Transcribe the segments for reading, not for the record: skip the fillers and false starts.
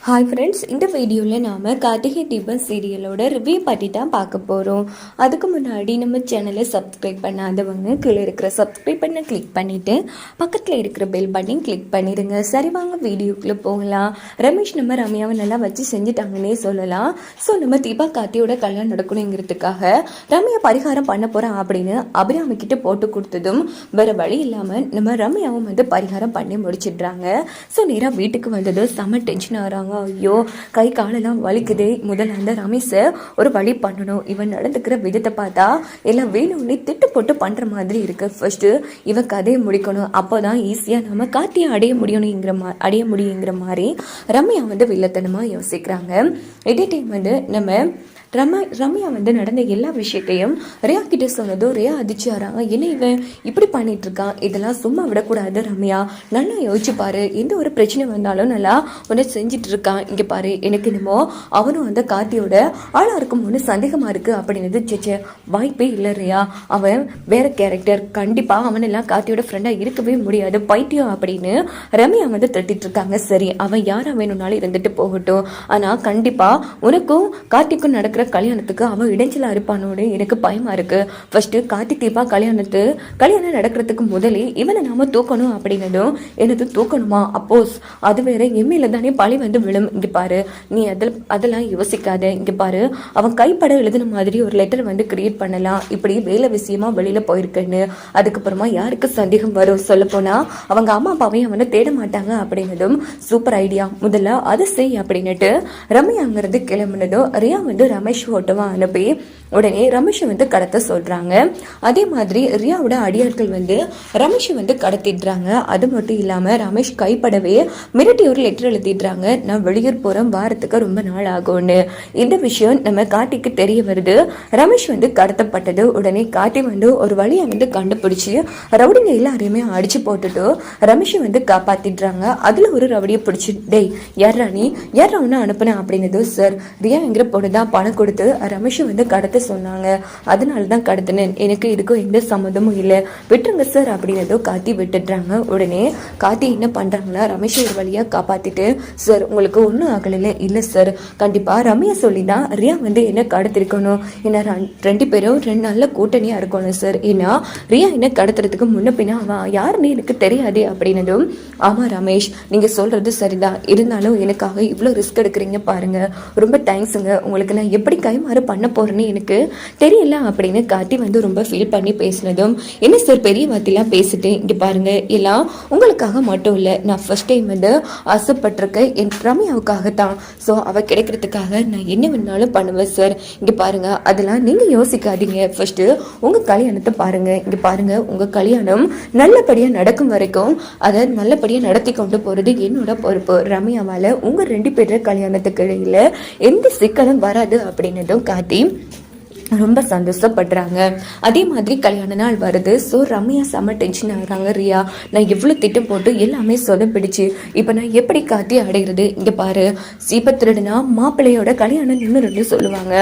Hi friends, இந்த வீடியோவில் நாம் கார்த்திகை தீபம் சீரியலோட ரிவ்யூ பற்றி தான் பார்க்க போகிறோம். அதுக்கு முன்னாடி நம்ம சேனலை சப்ஸ்கிரைப் பண்ணாதவங்க கீழே இருக்கிற சப்ஸ்கிரைப் பண்ண கிளிக் பண்ணிவிட்டு பக்கத்தில் இருக்கிற பெல் பட்டன் கிளிக் பண்ணிடுங்க. சரி, வாங்க வீடியோக்குள்ளே போகலாம். ரமேஷ் நம்ம ரம்யாவை நல்லா வச்சு செஞ்சுட்டாங்கன்னே சொல்லலாம். ஸோ நம்ம தீபா கார்த்தியோட கல்யாணம் நடக்கணுங்கிறதுக்காக ரம்யா பரிகாரம் பண்ண போகிறேன் அப்படின்னு அபிராமிக்கிட்ட போட்டு கொடுத்ததும் வேறு வழி இல்லாமல் நம்ம ரம்யாவும் வந்து பரிகாரம் பண்ணி முடிச்சிடுறாங்க. ஸோ நேராக வீட்டுக்கு வந்தது செம்ம டென்ஷன் ஆகிறாங்க. ஐயோ, கை காலெல்லாம் வலிக்குதே. முதல்ல அந்த ரமேஷை ஒரு வழி பண்ணணும். இவன் நடந்துக்கிற விதத்தை பார்த்தா எல்லாம் வேணும்னே திட்டு போட்டு பண்ற மாதிரி இருக்கு. ஃபர்ஸ்ட் இவன் கதையை முடிக்கணும், அப்போதான் ஈஸியா நம்ம கார்த்தியை அடைய முடியுங்கிற மாதிரி ரம்யா வந்து வில்லத்தனமா யோசிக்கிறாங்க. இதே டைம் வந்து நம்ம ரம்யா வந்து நடந்த எல்லா விஷயத்தையும் ரியா கிட்ட சொன்னதும் ரியா அதிர்ச்சி ஆறாங்க. என்ன இவன் இப்படி பண்ணிட்டு இருக்கான், இதெல்லாம் சும்மா விடக்கூடாது ரம்யா, நல்லா யோசிச்சு பாரு, எந்த ஒரு பிரச்சனை வந்தாலும் நல்லா உன்னை செஞ்சுட்டு இருக்கான். இங்க பாரு, எனக்கு என்னமோ அவனும் அந்த கார்த்தியோட ஆளா இருக்கும்னு சந்தேகமா இருக்கு அப்படின்னது. சேச்சே, வாய்ப்பே இல்லை ரியா, அவன் வேற கேரக்டர், கண்டிப்பா அவன் எல்லாம் கார்த்தியோட ஃப்ரெண்டா இருக்கவே முடியாது, பைத்தியம் அப்படின்னு ரம்யா வந்து தட்டிட்டு இருக்காங்க. சரி, அவன் யாரா வேணும்னாலும் இருந்துட்டு போகட்டும், ஆனா கண்டிப்பா உனக்கும் கார்த்திக்கும் நடக்கிற கல்யாணத்துக்கு அவன் இடைஞ்சலா இருப்பானோடு எனக்கு பயமா இருக்கு. ஃபர்ஸ்ட் கார்த்திக் தீபா கல்யாணம் நடக்கிறதுக்கு முதலே இவனை நாம தூக்கணும் அப்படின்னதும், எனது தூக்கணுமா, அப்போஸ் அது வேற எம்மையில தானே பழி வந்து விழும். இங்க பாரு, நீ அதெல்லாம் யோசிக்காத. இங்க பாரு, அவன் கைப்பட எழுதின மாதிரி ஒரு லெட்டர் வந்து கிரியேட் பண்ணலாம், இப்படி வேலை விஷயமா வெளியில போயிருக்கேன்னு. அதுக்கப்புறமா யாருக்கு சந்தேகம் வரும், சொல்ல போனா அவங்க அம்மா அப்பாவையும் அவனை தேட மாட்டாங்க அப்படின்னதும், சூப்பர் ஐடியா, முதல்ல அதை செய் அப்படின்னுட்டு ரம்யா அங்கிருந்து கிளம்பினதும் ரியா வந்து ரமேஷ் போட்டோவா அனுப்பி உடனே ரமேஷை வந்து கடத்த சொல்றாங்க. அதே மாதிரி ரியாவோட அடியாட்கள் வந்து ரமேஷை வந்து கடத்திடுறாங்க. அது மட்டும் இல்லாம ரமேஷ் கைப்படவே மிரட்டி ஒரு லெட்டர் எழுதிடுறாங்க, நான் வெளியூர் போறேன், வாரத்துக்கு ரொம்ப நாள் ஆகும்னு. இந்த விஷயம் நம்ம கார்த்திக்கு தெரிய வருது. ரமேஷ் வந்து கடத்தப்பட்டது. உடனே கார்த்தி வந்து ஒரு வழியை வந்து கண்டுபிடிச்சு ரவுடிங்க எல்லாரையுமே அடிச்சு போட்டுட்டு ரமேஷை வந்து காப்பாத்திடுறாங்க. அதுல ஒரு ரவுடியை பிடிச்சி, டேய் யாரா நீ, யாரா ஒன்னு அனுப்புன அப்படின்னது. சார், ரியா என்கிற பொண்ணுதான் பணம் கொடுத்து ரமேஷை வந்து கடத்த சொன்னாங்க, அதனாலதான் கடத்தினேன், எனக்கு இதுக்கும் எந்த சம்மந்தமும் இல்லை, விட்டுருங்க சார் அப்படின்னதோ கார்த்தி விட்டுடுறாங்க. உடனே கார்த்தி என்ன பண்றாங்கன்னா ரமேஷ் ஒரு வழியா காப்பாத்திட்டு, சார் உங்களுக்கு ஒன்றும் ஆகல இல்லை சார், கண்டிப்பா ரம்யா சொல்லிதான் ரியா வந்து என்ன கடத்திருக்கணும், ஏன்னா ரெண்டு பேரும் ரெண்டு நல்ல கூட்டணியா இருக்கணும் சார், ஏன்னா ரியா என்ன கடத்துறதுக்கு முன்ன பின்னா அவன் யாருன்னு எனக்கு தெரியாது அப்படின்னதும், ஆமா ரமேஷ், நீங்க சொல்றது சரிதான், இருந்தாலும் எனக்காக இவ்வளவு ரிஸ்க் எடுக்கிறீங்க பாருங்க, ரொம்ப தேங்க்ஸுங்க, உங்களுக்கு நான் எப்படி கைமாறு பண்ண போறேன்னு எனக்கு தெரியல அப்படின்னு கார்த்தி வந்து ரொம்ப ஃபீல் பண்ணி பேசினதும், என்ன சார் பெரிய வார்த்தையெல்லாம் பேசிட்டு, இங்க பாருங்க எல்லாம் உங்களுக்காக மட்டும் இல்லை, நான் ஃபர்ஸ்ட் டைம் வந்து ஆசைப்பட்டிருக்கேன் என் ரம்யாவுக்காக தான், ஸோ அவ கிடைக்கிறதுக்காக நான் என்ன வேணாலும் பண்ணுவேன் சார், இங்க பாருங்க அதெல்லாம் நீங்க யோசிக்காதீங்க, ஃபர்ஸ்ட் உங்க கல்யாணத்தை பாருங்க, இங்க பாருங்க உங்க கல்யாணம் நல்லபடியா நடக்கும் வரைக்கும் அதை நல்லபடியா நடத்தி கொண்டு போறது என்னோட பொறுப்பு, ரம்யாவால உங்க ரெண்டு பேர் கல்யாணத்துக்கு இடையில எந்த சிக்கலும் வராது அப்படின்னதும் கார்த்தி ரொம்ப சந்தோஷப்படுறாங்க. அதே மாதிரி கல்யாண நாள் வருது. ஸோ ரம்யா செம்ம டென்ஷன் ஆகுறாங்க. ரியா, நான் எவ்வளோ திட்டம் போட்டு எல்லாமே சொதப்பிடுச்சு, இப்போ நான் எப்படி கார்த்தி அடைகிறது, இங்கே பாரு, சீபத்திரடுனா மாப்பிள்ளையோட கல்யாணம் நின்று சொல்லுவாங்க,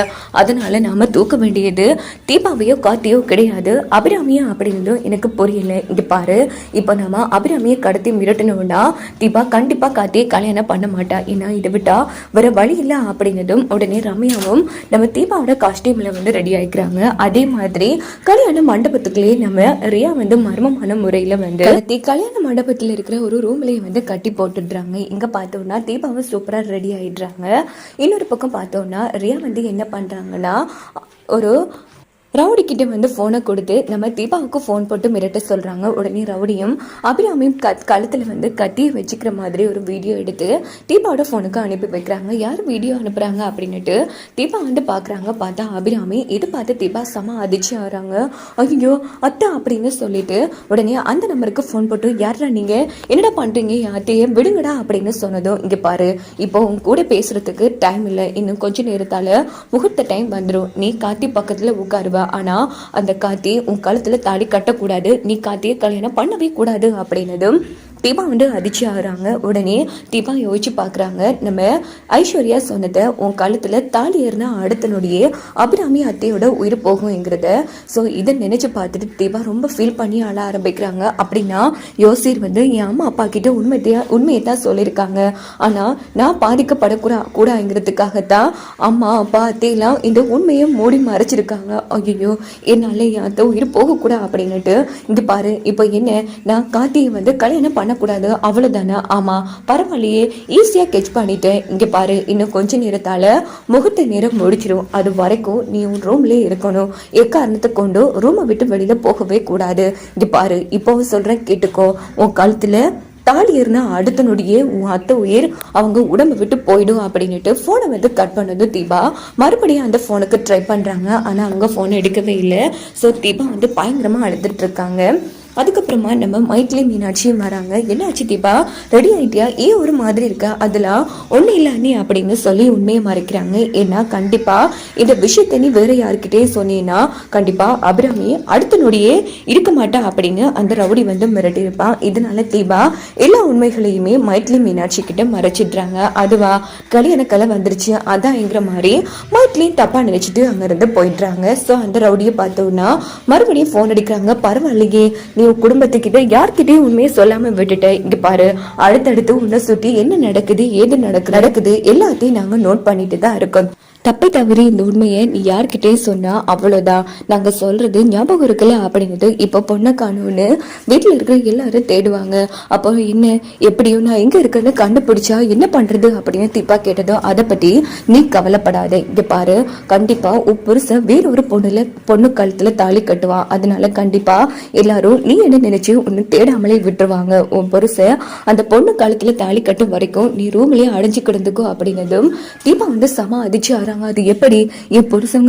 அதனால நாம தூக்க வேண்டியது தீபாவையோ கார்த்தியோ கிடையாது, அபிராமியா அப்படின்னு எனக்கு புரியல, இங்கே பாரு, இப்போ நாம அபிராமியை கடத்தி மிரட்டணும்னா தீபா கண்டிப்பா கார்த்தியை கல்யாணம் பண்ண மாட்டா, ஏன்னா இதை விட்டா வேற வழி இல்லை அப்படின்னதும் உடனே ரம்யாவும் நம்ம தீபாவோட காஸ்டியூம்ல வந்து ரெடி ஆயிக்கிறாங்க. அதே மாதிரி கல்யாண மண்டபத்துக்குள்ளேயே நம்ம ரியா வந்து மர்மமான முறையில வந்து கல்யாண மண்டபத்தில் இருக்கிற ஒரு ரூம்லயே வந்து கட்டி போட்டுடுறாங்க. இங்க பார்த்தோம்னா தீபாவை சூப்பரா ரெடி ஆயிடுறாங்க. இன்னொரு பக்கம் பார்த்தோம்னா ரியா வந்து என்ன பண்றாங்கன்னா ஒரு ரவுடி கிட்ட வந்து ஃபோனை கொடுத்து நம்ம தீபாவுக்கு ஃபோன் போட்டு மிரட்ட சொல்றாங்க. உடனே ரவுடியும் அபிராமியும் கழுத்துல வந்து கத்தியை வச்சுக்கிற மாதிரி ஒரு வீடியோ எடுத்து தீபாவோட ஃபோனுக்கு அனுப்பி வைக்கிறாங்க. யார் வீடியோ அனுப்புறாங்க அப்படின்னுட்டு தீபா வந்து பாக்குறாங்க. பார்த்தா அபிராமி. இது பார்த்து தீபா செம அதிர்ச்சி ஆகிறாங்க. ஐயோ அத்தா அப்படின்னு சொல்லிட்டு உடனே அந்த நம்பருக்கு ஃபோன் போட்டு, யாரா நீங்க, என்னடா பண்றீங்க, யார்த்தையே விடுங்கடா அப்படின்னு சொன்னதும், இங்க பாரு, இப்போ உங்க கூட பேசுறதுக்கு டைம் இல்லை, இன்னும் கொஞ்ச நேரத்தால முகூர்த்த டைம் வந்துடும், நீ கார்த்தி பக்கத்துல உட்காருவா, ஆனா அந்த கார்த்தி உன் கழுத்துல தாடி கட்டக்கூடாது, நீ கார்த்தியை கல்யாணம் பண்ணவே கூடாது அப்படின்னதும் தீபா வந்து அதிர்ச்சி ஆகுறாங்க. உடனே தீபா யோசிச்சு பார்க்குறாங்க, நம்ம ஐஸ்வர்யா சொன்னதை உன் கழுத்தில் தாலி ஏறினா அடுத்த நொடியே அபிராமி அத்தையோட உயிர் போகுங்கிறத. ஸோ இதை நினச்சி பார்த்துட்டு தீபா ரொம்ப ஃபீல் பண்ணி அழ ஆரம்பிக்கிறாங்க. அப்படின்னா யோசிர் வந்து என் அம்மா அப்பா கிட்ட உண்மையை தான் சொல்லியிருக்காங்க, ஆனால் நான் பாதிக்கப்படக்கூடாதுங்கிறதுக்காகத்தான் அம்மா அப்பா அத்தையெல்லாம் இந்த உண்மையை மூடி மறைச்சிருக்காங்க. ஐயோ என்னால் என் அத்தை உயிர் போகக்கூடாது அப்படின்னுட்டு. இங்கே பாரு, இப்போ என்ன, நான் கார்த்தியை வந்து கல்யாணம் பண்ணக்கூடாது அவ்வளவுதானே? ஆமா பரவாயில்லையே, ஈஸியா கெச் பண்ணிட்டேன். இங்க பாரு, இன்னும் கொஞ்ச நேரத்தால முகூர்த்த நேரம் முடிச்சிடும். அது வரைக்கும் நீ உன் ரூம்லயே இருக்கணும். எக்காரணத்தை கொண்டு ரூமை விட்டு வெளியில போகவே கூடாது. இங்க பாரு, இப்பவும் சொல்றேன் கேட்டுக்கோ. உன் கழுத்துல தாலி ஏறினா அடுத்த நொடியே உன் அத்தை உயிர் அவங்க உடம்பு விட்டு போயிடும் அப்படின்னுட்டு போனை வந்து கட் பண்ணது தீபா. மறுபடியும் அந்த போனுக்கு ட்ரை பண்றாங்க, ஆனா அவங்க போன் எடுக்கவே இல்லை. ஸோ தீபா வந்து பயங்கரமா அழுதுட்டு இருக்காங்க. அதுக்கப்புறமா நம்ம மைட்லி மீனாட்சியும் வராங்க. என்னாச்சு தீபா, ரெடி ஆகிட்டியா? ஏன் ஒரு மாதிரி இருக்கா? அதெல்லாம் ஒன்றும் இல்லை அண்ணி அப்படின்னு சொல்லி உண்மையை மறைக்கிறாங்க. ஏன்னா கண்டிப்பாக இந்த விஷயத்தை நீ வேற யாருக்கிட்டே சொன்னீங்கன்னா கண்டிப்பாக அபிராமி அடுத்த நொடியே இருக்க மாட்டா அப்படின்னு அந்த ரவுடி வந்து மிரட்டியிருப்பான். இதனால தீபா எல்லா உண்மைகளையுமே மைட்லி மீனாட்சி கிட்ட மறைச்சிடுறாங்க. அதுவா கல்யாண கலை வந்துருச்சு அதான்ங்கிற மாதிரி மைட்லியும் தப்பாக நினைச்சிட்டு அங்கேருந்து போயிடுறாங்க. ஸோ அந்த ரவுடியை பார்த்தோன்னா மறுபடியும் ஃபோன் அடிக்கிறாங்க. பரவாயில்லையே, நீ குடும்பத்துக்கிட்ட யார்கிட்டயும் உண்மையை சொல்லாம விட்டுட்ட. இங்க பாரு, அடுத்தடுத்து உன்னை சுத்தி என்ன நடக்குது ஏது நடக்குது எல்லாத்தையும் நாங்க நோட் பண்ணிட்டு தான் இருக்கோம். தப்பை தவறி இந்த உண்மையை நீ யார்கிட்டயும் சொன்னா அவ்வளவுதான். நாங்க சொல்றது ஞாபகம் இருக்குல்ல அப்படிங்கிறது. இப்போ பொண்ணை காணும்னு வீட்டுல இருக்கிற எல்லாரும் தேடுவாங்க. அப்போ என்ன, எப்படியும் நான் எங்க இருக்குன்னு கண்டுபிடிச்சா என்ன பண்றது அப்படின்னு தீபா கேட்டதும் அதை பத்தி நீ கவலைப்படாத. இங்க பாரு, கண்டிப்பா உன் புருஷன் வேற ஒரு பொண்ணு கழுத்துல தாலி கட்டுவான். அதனால கண்டிப்பா எல்லாரும் நீ என்ன நினைச்சு ஒன்னு தேடாமலே விட்டுருவாங்க. உன் புருஷன் அந்த பொண்ணு கழுத்துல தாலி கட்டும் வரைக்கும் நீ ரூம்லயே அடைஞ்சு கிடந்துக்கும் அப்படின்னதும் தீபா வந்து சம அதிர்ச்சி. அது எப்படி என் புருஷன்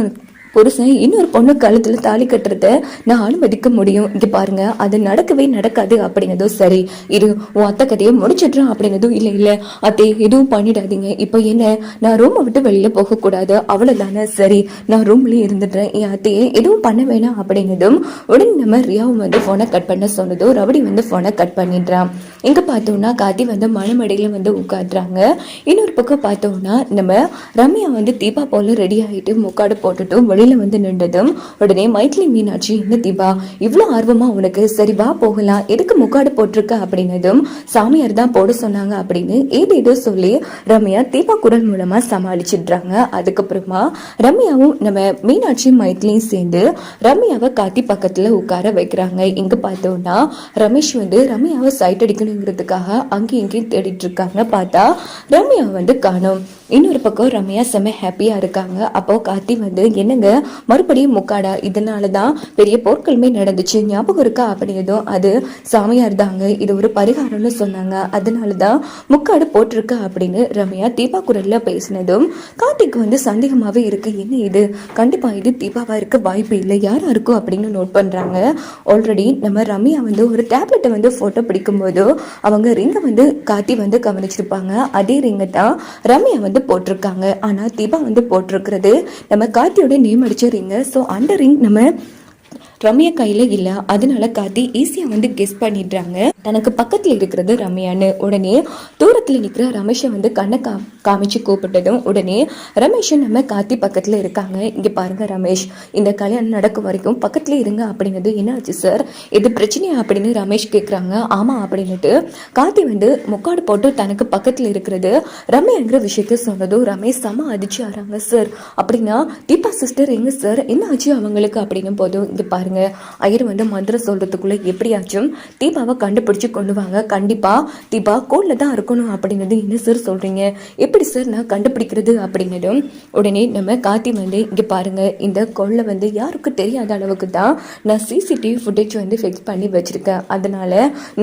இன்னொரு பொண்ணு கழுத்துல தாலி கட்டுறத நான் அனுமதிக்க முடியும்? இங்க பாருங்க, அது நடக்கவே நடக்காது அப்படின்னதும் சரி இரு, உன் அத்தை கதையை முடிச்சிடுறான் அப்படின்னதும் இல்ல அத்தை எதுவும் பண்ணிடாதீங்க. இப்போ என்ன, நான் ரூமை விட்டு வெளியில போக கூடாது அவ்வளவுதானே? சரி, நான் ரூம்லயே இருந்துடுறேன், என் அத்தையே எதுவும் பண்ண வேணாம் அப்படின்னதும் உடனே நம்ம ரியாவும் வந்து போனை கட் பண்ண சொன்னதும் ரவுடி வந்து போனை கட் பண்ணிடுறான். இங்க பார்த்தோம்னா கார்த்தி வந்து மனமடையில வந்து உட்காடுறாங்க. இன்னொரு பக்கம் பார்த்தோம்னா நம்ம ரம்யா வந்து தீபா போல ரெடி ஆகிட்டு முக்காடு போட்டுட்டும் வெளியில வந்து நின்றதும் உடனே மைட்லி மீனாட்சி, என்ன தீபா இவ்வளோ ஆர்வமா உனக்கு? சரி வா போகலாம், எதுக்கு முக்காடு போட்டிருக்க அப்படின்னதும் சாமியார் தான் போட சொன்னாங்க அப்படின்னு ஏதேதோ சொல்லி ரம்யா தீபா குரல் மூலமா சமாளிச்சிடுறாங்க. அதுக்கப்புறமா ரம்யாவும் நம்ம மீனாட்சி மைட்லியும் சேர்ந்து ரம்யாவை கார்த்தி பக்கத்துல உட்கார வைக்கிறாங்க. இங்க பார்த்தோம்னா ரமேஷ் வந்து ரம்யாவை சைட் அடிக்கணுங்கிறதுக்காக அங்கேயும் இங்கேயும் தேடிட்டு இருக்காங்க. பார்த்தா ரம்யா வந்து காணோம். இன்னொரு பக்கம் ரம்யா செம்ம ஹாப்பியா இருக்காங்க. அப்போ கார்த்தி வந்து, என்னங்க மறுபடியும் முக்காடா? இதனாலதான் பெரிய போர்க்களுமே நடந்துச்சு ஞாபகம் இருக்கா அப்படின்னதும் அது சாமியார் தாங்க இது ஒரு பரிகாரம்னு சொன்னாங்க, அதனாலதான் முக்காடு போட்டிருக்க அப்படின்னு ரம்யா தீபா குரல்ல பேசினதும் கார்த்திக்கு வந்து சந்தேகமாவே இருக்கு. என்ன இது, கண்டிப்பா இது தீபாவா இருக்க வாய்ப்பு இல்லை, யாரா இருக்கும் அப்படின்னு நோட் பண்றாங்க. ஆல்ரெடி நம்ம ரம்யா வந்து ஒரு டேப்லெட்டை வந்து போட்டோ பிடிக்கும் போது அவங்க ரிங்கை வந்து கார்த்தி வந்து கவனிச்சிருப்பாங்க. அதே ரிங்கை தான் ரம்யா வந்து போட்டிருக்காங்க. ஆனா தீபா வந்து போட்டிருக்கிறது நம்ம கார்த்தியோட நேம் அடிச்ச ரிங். ஸோ அந்த ரிங் நம்ம ரம்யா கையில இல்ல, அதனால கார்த்தி ஈஸியா வந்து கெஸ் பண்ணிடுறாங்க தனக்கு பக்கத்துல இருக்கிறது ரம்யான்னு. உடனே தூரத்துல நிக்கிற ரமேஷை வந்து கண்ணை காமிச்சு கூப்பிட்டதும் உடனே ரமேஷ் நம்ம கார்த்தி பக்கத்துல இருக்காங்க. இங்க பாருங்க ரமேஷ், இந்த கல்யாணம் நடக்கும் வரைக்கும் பக்கத்துல இருங்க அப்படிங்கிறது. என்ன ஆச்சு சார், இது பிரச்சனையா அப்படின்னு ரமேஷ் கேட்குறாங்க. ஆமா அப்படின்னுட்டு கார்த்தி வந்து முக்காடு போட்டு தனக்கு பக்கத்துல இருக்கிறது ரம்யாங்கிற விஷயத்த சொன்னதும் ரமேஷ் செம அதிர்ச்சி ஆறாங்க. சார் அப்படின்னா தீபா சிஸ்டர் எங்க சார், என்ன ஆச்சு அவங்களுக்கு அப்படின்னும் போதும் இங்க பாருங்க, ஐயர் வந்து மந்திரம் சொல்றதுக்குள்ள எப்படியாச்சும் தீபாவை கண்டுபிடிச்சு கொண்டு வாங்க, கண்டிப்பா தீபா கோல்ல தான் இருக்கணும் அப்படிங்கிறது. என்ன சார் சொல்றீங்க, எப்படி சார் நான் கண்டுபிடிக்கிறது அப்படின்னதும் உடனே நம்ம கார்த்தி வந்து, இங்க பாருங்க இந்த கோல்ல வந்து யாருக்கும் தெரியாத அளவுக்கு தான் நான் சிசிடிவி ஃபுட்டேஜ் வந்து ஃபிக்ஸ் பண்ணி வச்சிருக்கேன், அதனால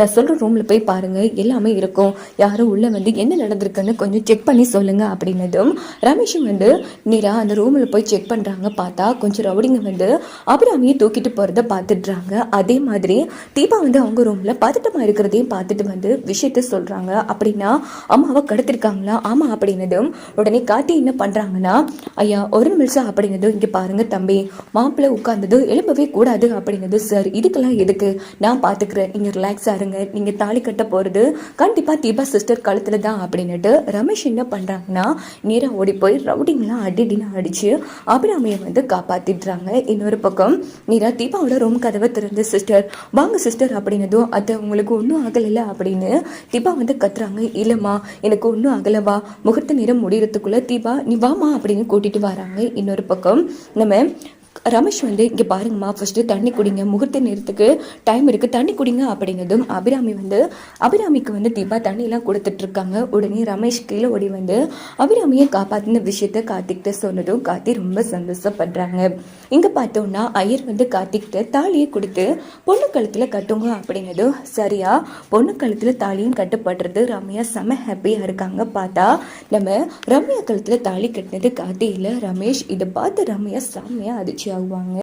நான் சொல்ற ரூம்ல போய் பாருங்க எல்லாமே இருக்கும், யாரும் உள்ள வந்து என்ன நடந்திருக்குன்னு கொஞ்சம் செக் பண்ணி சொல்லுங்க அப்படின்னதும் ரமேஷும் வந்து நேரா அந்த ரூம்ல போய் செக் பண்றாங்க. பார்த்தா கொஞ்சம் ரவுடிங்க வந்து அபிராமியை தூக்கிட்டு போகிறத பார்த்துடுறாங்க. அதே மாதிரி தீபா வந்து அவங்க ரூமில் பதட்டமாக இருக்கிறதையும் பார்த்துட்டு வந்து விஷயத்த சொல்கிறாங்க. அப்படின்னா அம்மாவை கடத்திருக்காங்களா? ஆமாம் அப்படின்னதும் உடனே காட்டி என்ன பண்ணுறாங்கன்னா, ஐயா ஒரு நிமிஷம் அப்படின்னதும், இங்கே பாருங்க தம்பி, மாப்பிள்ளை உட்கார்ந்தது எழும்பவே கூடாது அப்படின்னது. சார் இதுக்கெல்லாம் எதுக்கு, நான் பார்த்துக்கிறேன், நீங்கள் ரிலாக்ஸாக இருங்க, நீங்கள் தாலி கட்ட போகிறது கண்டிப்பாக தீபா சிஸ்டர் கழுத்தில் தான் அப்படின்னுட்டு ரமேஷ் என்ன பண்ணுறாங்கன்னா நேராக ஓடி போய் ரவுடிங்லாம் அடிடின்னு அடித்து அபிராமியை வந்து காப்பாற்றிடுறாங்க. இன்னொரு பக்கம் நேராக தீபாவோட ரூம் கதவை திறந்து, சிஸ்டர் வாங்க சிஸ்டர் அப்படின்னதும், அதை உங்களுக்கு ஒன்றும் ஆகலைல்ல அப்படின்னு தீபா வந்து கத்துறாங்க. இல்லைம்மா எனக்கு ஒன்றும் ஆகலவா, முகூர்த்த நேரம் முடிகிறதுக்குள்ள தீபா நீ வாமா அப்படின்னு கூட்டிட்டு வராங்க. இன்னொரு பக்கம் நம்ம ரமேஷ் வந்து இங்கே பாருங்கம்மா, ஃபர்ஸ்ட்டு தண்ணி குடிங்க, முகூர்த்த நேரத்துக்கு டைம் இருக்குது, தண்ணி குடிங்க அப்படின்னதும் அபிராமிக்கு வந்து தீபா தண்ணியெல்லாம் கொடுத்துட்ருக்காங்க. உடனே ரமேஷ் கீழே ஓடி வந்து அபிராமியை காப்பாற்றின விஷயத்த கார்த்திக்கிட்ட சொன்னதும் கார்த்தி ரொம்ப சந்தோஷப்படுறாங்க. இங்கே பார்த்தோன்னா ஐயர் வந்து கார்த்திக்கிட்ட தாலியை கொடுத்து பொண்ணு கழுத்தில் கட்டுங்க அப்படின்னதும், சரியா பொண்ணு கழுத்தில் தாலியும் கட்டுப்படுறது ரம்யா செம்ம ஹாப்பியாக இருக்காங்க. பார்த்தா நம்ம ரம்யா கழுத்தில் தாலி கட்டினது கார்த்தி இல்லை ரமேஷ். இதை பார்த்து ரம்யா செம்மையாக அதிர்ச்சி ஆகுவாங்க.